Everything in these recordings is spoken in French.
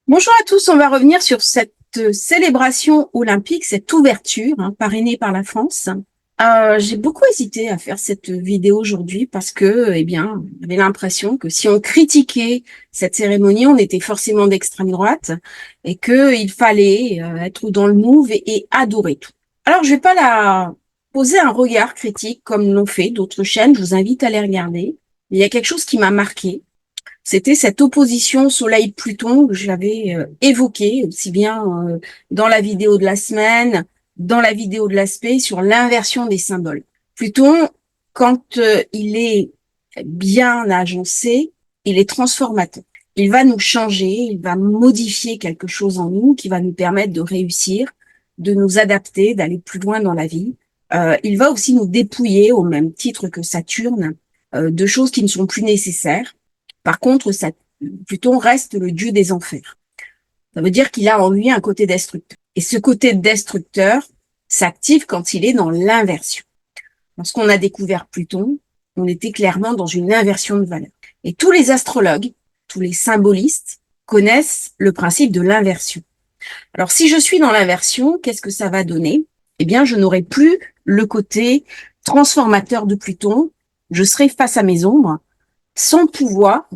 Bonjour à tous, on va revenir sur cette célébration olympique, cette ouverture parrainée par la France. J'ai beaucoup hésité à faire cette vidéo aujourd'hui parce que, j'avais l'impression que si on critiquait cette cérémonie, on était forcément d'extrême droite et qu'il fallait être dans le move et adorer tout. Alors, je vais pas la poser un regard critique comme l'ont fait d'autres chaînes, je vous invite à les regarder. Il y a quelque chose qui m'a marqué. C'était cette opposition Soleil-Pluton que j'avais évoquée aussi bien dans la vidéo de la semaine, dans la vidéo de l'aspect sur l'inversion des symboles. Pluton, quand il est bien agencé, il est transformateur. Il va nous changer, il va modifier quelque chose en nous qui va nous permettre de réussir, de nous adapter, d'aller plus loin dans la vie. Il va aussi nous dépouiller, au même titre que Saturne, de choses qui ne sont plus nécessaires. Par contre, Pluton reste le dieu des enfers. Ça veut dire qu'il a en lui un côté destructeur. Et ce côté destructeur s'active quand il est dans l'inversion. Lorsqu'on a découvert Pluton, on était clairement dans une inversion de valeur. Et tous les astrologues, tous les symbolistes connaissent le principe de l'inversion. Alors, si je suis dans l'inversion, qu'est-ce que ça va donner? Eh bien, je n'aurai plus le côté transformateur de Pluton. Je serai face à mes ombres, sans pouvoir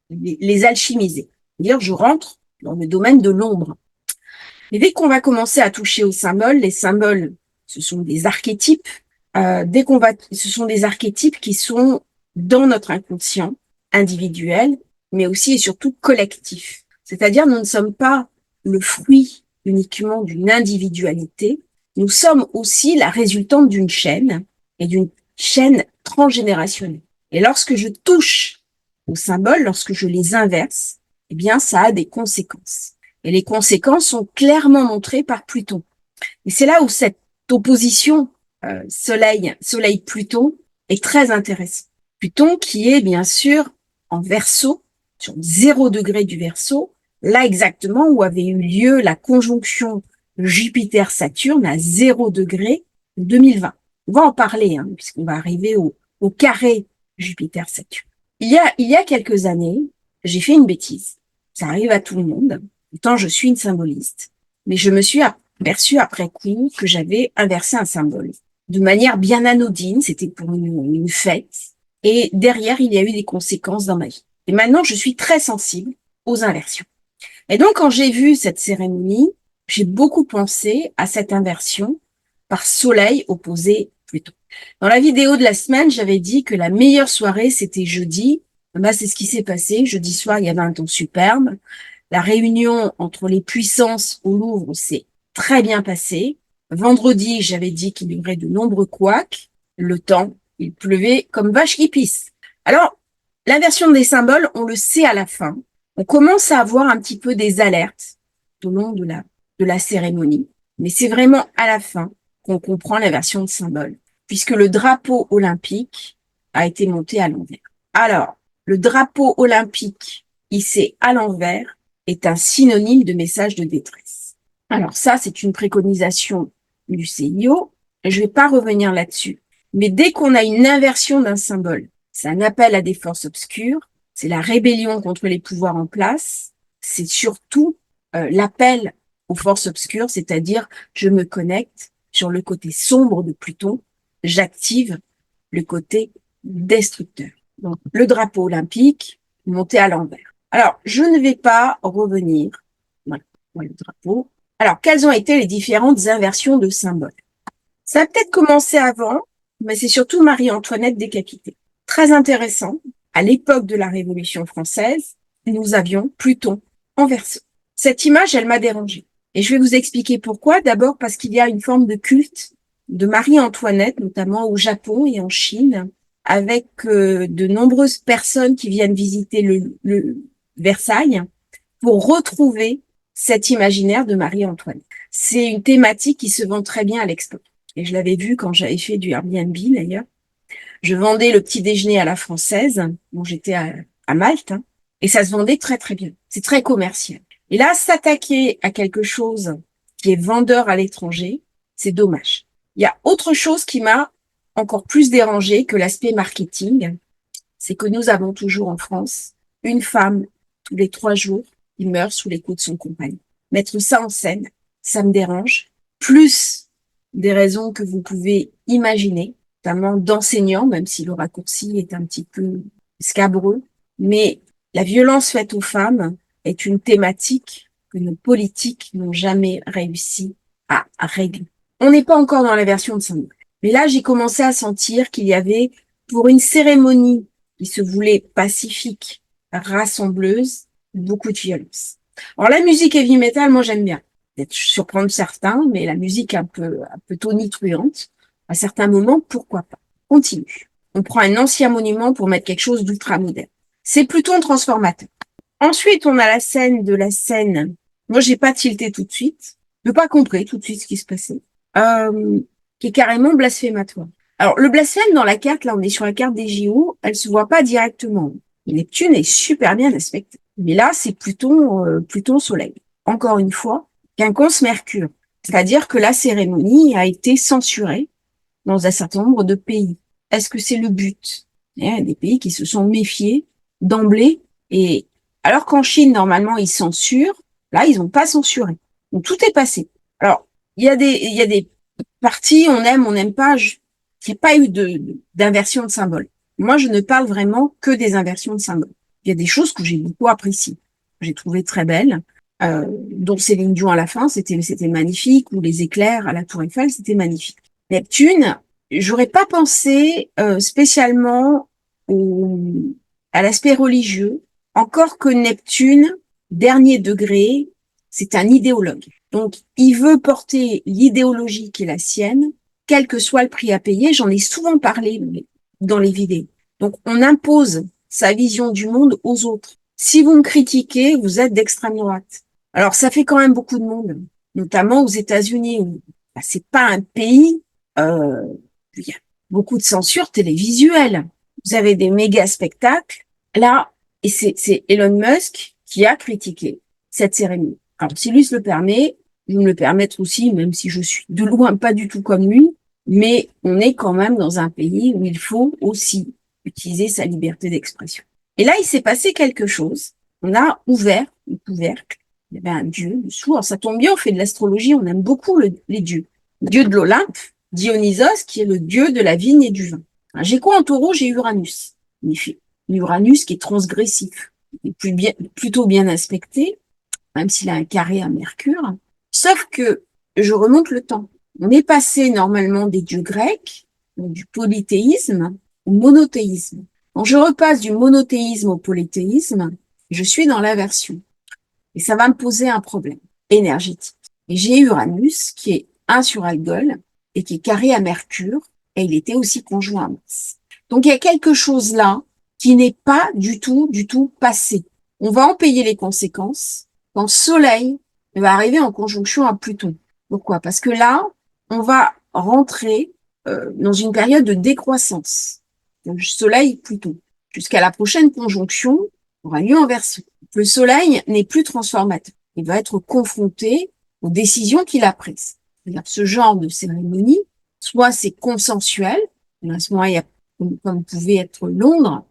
les alchimiser. C'est-à-dire, je rentre dans le domaine de l'ombre. Et dès qu'on va commencer à toucher aux symboles, les symboles, ce sont des archétypes. Ce sont des archétypes qui sont dans notre inconscient individuel, mais aussi et surtout collectif. C'est-à-dire, nous ne sommes pas le fruit uniquement d'une individualité, nous sommes aussi la résultante d'une chaîne et d'une chaîne transgénérationnelle. Et lorsque je touche aux symboles, lorsque je les inverse, eh bien, ça a des conséquences. Et les conséquences sont clairement montrées par Pluton. Et c'est là où cette opposition Soleil-Pluton est très intéressante. Pluton qui est bien sûr en Verseau, sur 0 degré du Verseau, là exactement où avait eu lieu la conjonction Jupiter-Saturne à 0 degré en 2020. On va en parler, puisqu'on va arriver au carré Jupiter-Saturne. Il y a quelques années, j'ai fait une bêtise. Ça arrive à tout le monde. Pourtant, je suis une symboliste. Mais je me suis aperçue après coup que j'avais inversé un symbole. De manière bien anodine, c'était pour une fête. Et derrière, il y a eu des conséquences dans ma vie. Et maintenant, je suis très sensible aux inversions. Et donc, quand j'ai vu cette cérémonie, j'ai beaucoup pensé à cette inversion par Soleil opposé Pluton. Dans la vidéo de la semaine, j'avais dit que la meilleure soirée, c'était jeudi. Bah, c'est ce qui s'est passé. Jeudi soir, il y avait un temps superbe. La réunion entre les puissances au Louvre s'est très bien passée. Vendredi, j'avais dit qu'il y aurait de nombreux couacs. Le temps, il pleuvait comme vache qui pisse. Alors, l'inversion des symboles, on le sait à la fin. On commence à avoir un petit peu des alertes tout au long de la cérémonie. Mais c'est vraiment à la fin qu'on comprend l'inversion de symboles, puisque le drapeau olympique a été monté à l'envers. Alors, le drapeau olympique hissé à l'envers est un synonyme de message de détresse. Alors ça, c'est une préconisation du CIO. Je ne vais pas revenir là-dessus. Mais dès qu'on a une inversion d'un symbole, c'est un appel à des forces obscures, c'est la rébellion contre les pouvoirs en place, c'est surtout l'appel aux forces obscures, c'est-à-dire je me connecte sur le côté sombre de Pluton, j'active le côté destructeur. Donc, le drapeau olympique monté à l'envers. Alors, je ne vais pas revenir. Voilà, le drapeau. Alors, quelles ont été les différentes inversions de symboles? Ça a peut-être commencé avant, mais c'est surtout Marie-Antoinette décapitée. Très intéressant. À l'époque de la Révolution française, nous avions Pluton en Verseau. Cette image, elle m'a dérangée. Et je vais vous expliquer pourquoi. D'abord parce qu'il y a une forme de culte de Marie-Antoinette, notamment au Japon et en Chine, avec de nombreuses personnes qui viennent visiter le Versailles pour retrouver cet imaginaire de Marie-Antoinette. C'est une thématique qui se vend très bien à l'expo. Et je l'avais vu quand j'avais fait du Airbnb d'ailleurs. Je vendais le petit déjeuner à la française, bon, j'étais à Malte, et ça se vendait très très bien. C'est très commercial. Et là, s'attaquer à quelque chose qui est vendeur à l'étranger, c'est dommage. Il y a autre chose qui m'a encore plus dérangé que l'aspect marketing, c'est que nous avons toujours en France une femme tous les 3 jours il meurt sous les coups de son compagnon. Mettre ça en scène, ça me dérange. Plus des raisons que vous pouvez imaginer, notamment d'enseignants, même si le raccourci est un petit peu scabreux. Mais la violence faite aux femmes est une thématique que nos politiques n'ont jamais réussi à régler. On n'est pas encore dans la version de Saint-Denis. Mais là, j'ai commencé à sentir qu'il y avait, pour une cérémonie qui se voulait pacifique, rassembleuse, beaucoup de violence. Alors la musique heavy metal, moi j'aime bien. Peut-être surprendre certains, mais la musique un peu tonitruante, à certains moments, pourquoi pas. Continue. On prend un ancien monument pour mettre quelque chose d'ultra moderne. C'est plutôt un transformateur. Ensuite, on a la scène de la scène. Moi, j'ai pas tilté tout de suite. Je n'ai pas compris tout de suite ce qui se passait. Qui est carrément blasphématoire. Alors, le blasphème dans la carte, là, on est sur la carte des JO, elle se voit pas directement. Neptune est super bien aspecté. Mais là, c'est Pluton Soleil. Encore une fois, quinconce Mercure. C'est-à-dire que la cérémonie a été censurée dans un certain nombre de pays. Est-ce que c'est le but? Il y a des pays qui se sont méfiés d'emblée, et alors qu'en Chine, normalement, ils censurent, là, ils n'ont pas censuré. Donc, tout est passé. Alors, il y a des parties, on n'aime pas, il n'y a pas eu d'inversion de symbole. Moi, je ne parle vraiment que des inversions de symboles. Il y a des choses que j'ai beaucoup appréciées, que j'ai trouvées très belles, dont Céline Dion à la fin, c'était magnifique, ou les éclairs à la Tour Eiffel, c'était magnifique. Neptune, j'aurais pas pensé spécialement à l'aspect religieux, encore que Neptune, dernier degré, c'est un idéologue. Donc, il veut porter l'idéologie qui est la sienne, quel que soit le prix à payer. J'en ai souvent parlé dans les vidéos. Donc, on impose sa vision du monde aux autres. Si vous me critiquez, vous êtes d'extrême droite. Alors, ça fait quand même beaucoup de monde, notamment aux États-Unis, où c'est pas un pays, il y a beaucoup de censure télévisuelle. Vous avez des méga spectacles. Là, et c'est Elon Musk qui a critiqué cette cérémonie. Alors, si lui se le permet, je me le permettre aussi, même si je suis de loin pas du tout comme lui, mais on est quand même dans un pays où il faut aussi utiliser sa liberté d'expression. Et là, il s'est passé quelque chose. On a ouvert le couvercle. Il y avait un dieu dessous. Alors, ça tombe bien, on fait de l'astrologie, on aime beaucoup les dieux. Le dieu de l'Olympe, Dionysos, qui est le dieu de la vigne et du vin. J'ai quoi en taureau? J'ai Uranus. Uranus qui est transgressif, plutôt bien aspecté, même s'il a un carré à Mercure. Sauf que je remonte le temps. On est passé normalement des dieux grecs, donc du polythéisme, au monothéisme. Quand je repasse du monothéisme au polythéisme, je suis dans l'inversion. Et ça va me poser un problème énergétique. Et j'ai Uranus qui est 1 sur Algol et qui est carré à Mercure, et il était aussi conjoint à Mars. Donc il y a quelque chose là qui n'est pas du tout passé. On va en payer les conséquences quand Soleil va arriver en conjonction à Pluton. Pourquoi? Parce que là, on va rentrer dans une période de décroissance. Donc Soleil-Pluton. Jusqu'à la prochaine conjonction aura lieu en Verseau. Le Soleil n'est plus transformateur. Il va être confronté aux décisions qu'il a prises. Ce genre de cérémonie, soit c'est consensuel, à ce moment, il y a, comme pouvait être Londres,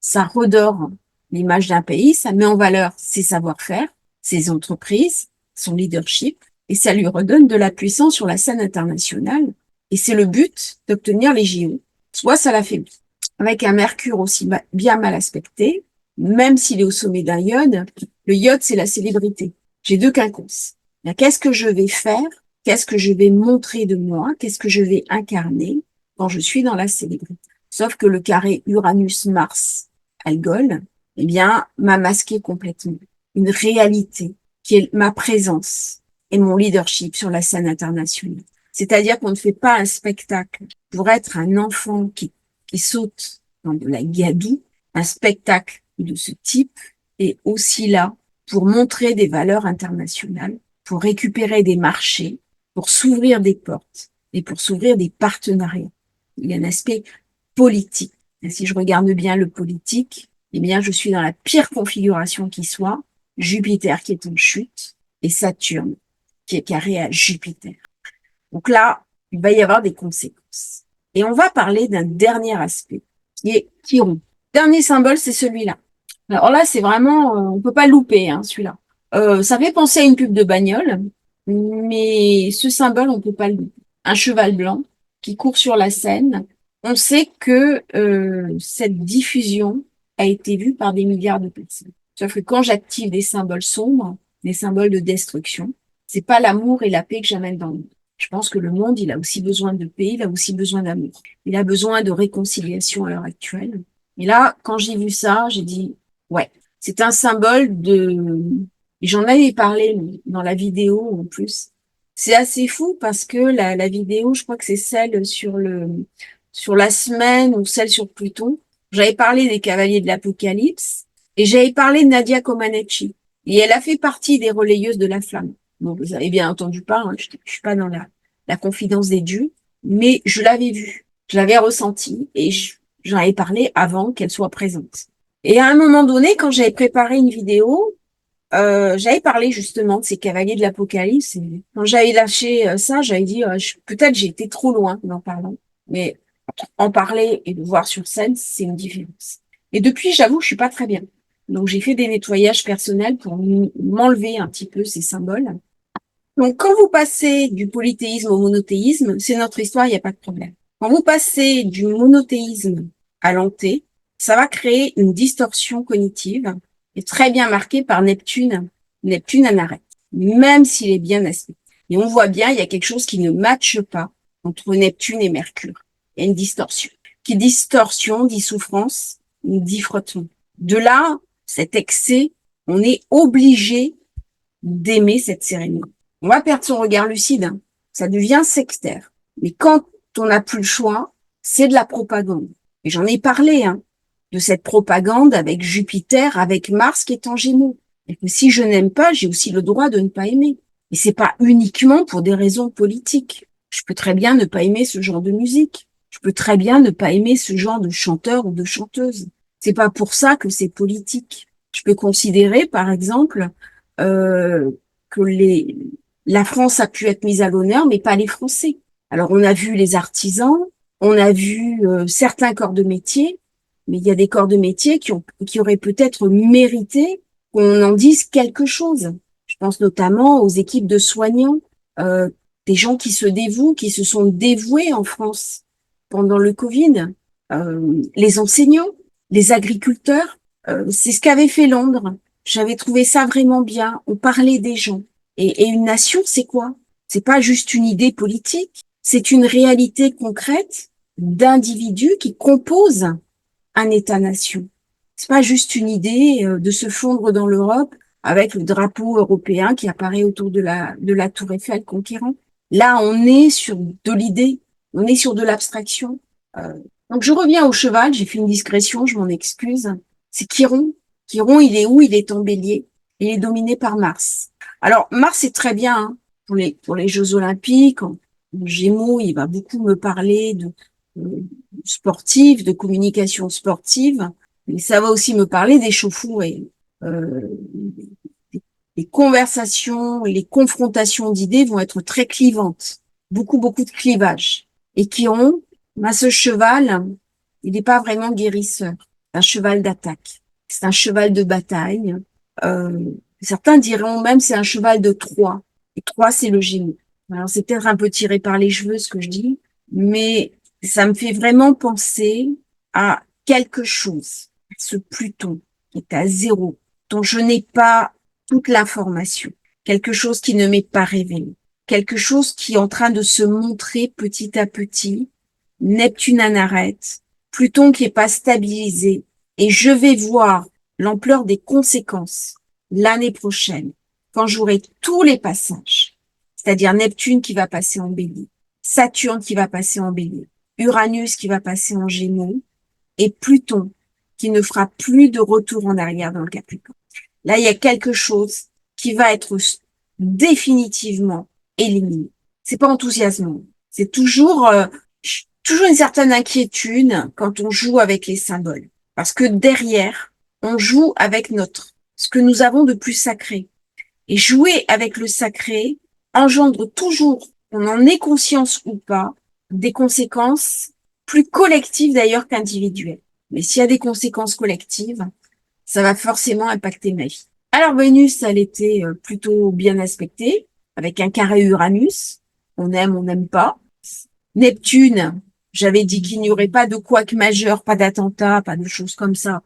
ça redore l'image d'un pays, ça met en valeur ses savoir-faire, ses entreprises, son leadership, et ça lui redonne de la puissance sur la scène internationale. Et c'est le but d'obtenir les JO. Soit ça l'affaiblit. Avec un Mercure aussi bien mal aspecté, même s'il est au sommet d'un iode, le iode, c'est la célébrité. J'ai 2 quinconces. Qu'est-ce que je vais faire? Qu'est-ce que je vais montrer de moi? Qu'est-ce que je vais incarner quand je suis dans la célébrité? Sauf que le carré Uranus-Mars, Algol, eh bien, m'a masqué complètement une réalité qui est ma présence et mon leadership sur la scène internationale. C'est-à-dire qu'on ne fait pas un spectacle pour être un enfant qui saute dans de la gadoue. Un spectacle de ce type est aussi là pour montrer des valeurs internationales, pour récupérer des marchés, pour s'ouvrir des portes et pour s'ouvrir des partenariats. Il y a un aspect politique. Et si je regarde bien le politique, eh bien, je suis dans la pire configuration qui soit, Jupiter qui est en chute et Saturne qui est carré à Jupiter. Donc là, il va y avoir des conséquences. Et on va parler d'un dernier aspect qui est Chiron. Dernier symbole, c'est celui-là. Alors là, c'est vraiment, on peut pas le louper, hein, celui-là. Ça fait penser à une pub de bagnole, mais ce symbole, on peut pas le louper. Un cheval blanc qui court sur la Seine. On sait que cette diffusion a été vue par des milliards de personnes. Sauf que quand j'active des symboles sombres, des symboles de destruction, c'est pas l'amour et la paix que j'amène dans le monde. Je pense que le monde, il a aussi besoin de paix, il a aussi besoin d'amour. Il a besoin de réconciliation à l'heure actuelle. Et là, quand j'ai vu ça, j'ai dit, ouais, c'est un symbole de... Et j'en avais parlé dans la vidéo en plus. C'est assez fou parce que la vidéo, je crois que c'est celle sur la semaine ou celle sur Pluton. J'avais parlé des Cavaliers de l'Apocalypse et j'avais parlé de Nadia Comaneci. Et elle a fait partie des relayeuses de la flamme. Bon, vous avez bien entendu pas, hein, je suis pas dans la confidence des dieux, mais je l'avais vue, je l'avais ressentie et j'en avais parlé avant qu'elle soit présente. Et à un moment donné, quand j'avais préparé une vidéo, j'avais parlé justement de ces cavaliers de l'Apocalypse. Et quand j'avais lâché ça, j'avais dit peut-être j'ai été trop loin en parlant, mais en parler et le voir sur scène, c'est une différence. Et depuis, j'avoue, je suis pas très bien. Donc j'ai fait des nettoyages personnels pour m'enlever un petit peu ces symboles. Donc quand vous passez du polythéisme au monothéisme, c'est notre histoire, il n'y a pas de problème. Quand vous passez du monothéisme à l'anté, ça va créer une distorsion cognitive et très bien marquée par Neptune, Neptune en arrêt, même s'il est bien aspect. Et on voit bien, il y a quelque chose qui ne matche pas entre Neptune et Mercure. Il y a une distorsion. Qui dit distorsion, dit souffrance, dit frottement. De là, cet excès, on est obligé d'aimer cette cérémonie. On va perdre son regard lucide, hein. Ça devient sectaire. Mais quand on n'a plus le choix, c'est de la propagande. Et j'en ai parlé, hein, de cette propagande avec Jupiter, avec Mars qui est en Gémeaux. Et que si je n'aime pas, j'ai aussi le droit de ne pas aimer. Et c'est pas uniquement pour des raisons politiques. Je peux très bien ne pas aimer ce genre de musique. Je peux très bien ne pas aimer ce genre de chanteur ou de chanteuse. C'est pas pour ça que c'est politique. Je peux considérer, par exemple, euh, que la France a pu être mise à l'honneur, mais pas les Français. Alors, on a vu les artisans, on a vu certains corps de métier, mais il y a des corps de métier qui auraient peut-être mérité qu'on en dise quelque chose. Je pense notamment aux équipes de soignants, euh, des gens qui se dévouent, qui se sont dévoués en France pendant le Covid, les enseignants, les agriculteurs. C'est ce qu'avait fait Londres. J'avais trouvé ça vraiment bien. On parlait des gens. Et une nation, c'est quoi? C'est pas juste une idée politique. C'est une réalité concrète d'individus qui composent un État-nation. C'est pas juste une idée de se fondre dans l'Europe avec le drapeau européen qui apparaît autour de la Tour Eiffel conquérant. Là, on est sur de l'idée, on est sur de l'abstraction. Euh, donc, je reviens au cheval. J'ai fait une discrétion, je m'en excuse. C'est Chiron. Chiron, il est où? Il est en Bélier. Il est dominé par Mars. Alors, Mars est très bien hein, pour les Jeux Olympiques. En Gémeaux, il va beaucoup me parler de sportive, de communication sportive, mais ça va aussi me parler d'échauffourées. Euh, les conversations et les confrontations d'idées vont être très clivantes, beaucoup de clivages. Et Chiron, ce cheval, il n'est pas vraiment guérisseur, c'est un cheval d'attaque, c'est un cheval de bataille. Euh, Certains diront même c'est un cheval de Troie. Et Troie, c'est le Gémeaux. Alors c'est peut-être un peu tiré par les cheveux ce que je dis, mais ça me fait vraiment penser à quelque chose, ce Pluton qui est à zéro, dont je n'ai pas toute l'information, quelque chose qui ne m'est pas révélé, quelque chose qui est en train de se montrer petit à petit, Neptune en arrête, Pluton qui est pas stabilisé, et je vais voir l'ampleur des conséquences l'année prochaine, quand j'aurai tous les passages, c'est-à-dire Neptune qui va passer en Bélier, Saturne qui va passer en Bélier, Uranus qui va passer en Gémeaux, et Pluton qui ne fera plus de retour en arrière dans le Capricorne. Là, il y a quelque chose qui va être définitivement éliminé. C'est pas enthousiasmant. C'est toujours une certaine inquiétude quand on joue avec les symboles. Parce que derrière, on joue avec ce que nous avons de plus sacré. Et jouer avec le sacré engendre toujours, qu'on en ait conscience ou pas, des conséquences plus collectives d'ailleurs qu'individuelles. Mais s'il y a des conséquences collectives, ça va forcément impacter ma vie. Alors Vénus, elle était plutôt bien aspectée, avec un carré Uranus. On n'aime pas. Neptune, j'avais dit qu'il n'y aurait pas de couac majeur, pas d'attentat, pas de choses comme ça.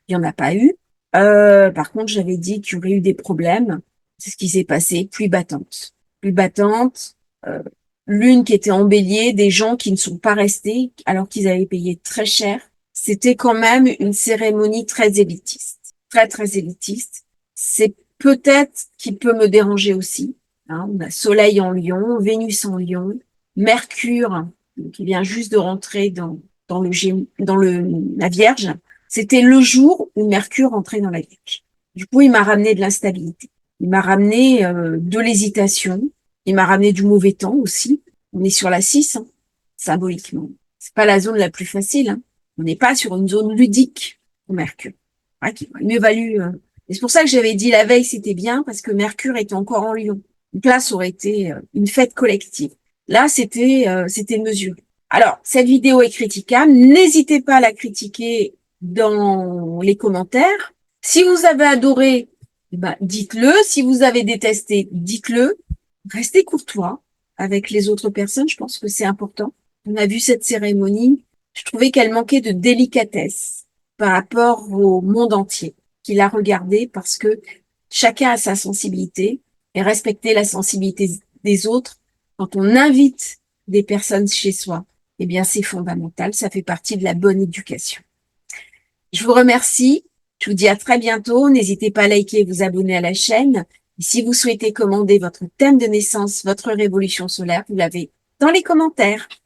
Il n'y en a pas eu. Par contre, j'avais dit qu'il y aurait eu des problèmes. C'est ce qui s'est passé. Pluie battante. Pluie battante. euh, Lune qui était en bélier, des gens qui ne sont pas restés alors qu'ils avaient payé très cher. C'était quand même une cérémonie très élitiste. Très, très élitiste. C'est peut-être qui peut me déranger aussi. Hein. On a Soleil en Lion, Vénus en Lion, Mercure qui vient juste de rentrer la Vierge. C'était le jour où Mercure entrait dans la Vierge. Du coup, il m'a ramené de l'instabilité. Il m'a ramené de l'hésitation. Il m'a ramené du mauvais temps aussi. On est sur la 6, hein, symboliquement. C'est pas la zone la plus facile. Hein. On n'est pas sur une zone ludique pour Mercure. Ouais, qui aurait mieux valu. Et c'est pour ça que j'avais dit la veille, c'était bien, parce que Mercure était encore en Lion. Donc là, ça aurait été une fête collective. Là, c'était mesuré. Alors, cette vidéo est critiquable. N'hésitez pas à la critiquer dans les commentaires. Si vous avez adoré, ben, dites-le. Si vous avez détesté, dites-le. Restez courtois avec les autres personnes. Je pense que c'est important. On a vu cette cérémonie. Je trouvais qu'elle manquait de délicatesse par rapport au monde entier qui l'a regardée parce que chacun a sa sensibilité et respecter la sensibilité des autres quand on invite des personnes chez soi, eh bien, c'est fondamental. Ça fait partie de la bonne éducation. Je vous remercie. Je vous dis à très bientôt. N'hésitez pas à liker et vous abonner à la chaîne. Et si vous souhaitez commander votre thème de naissance, votre révolution solaire, vous l'avez dans les commentaires.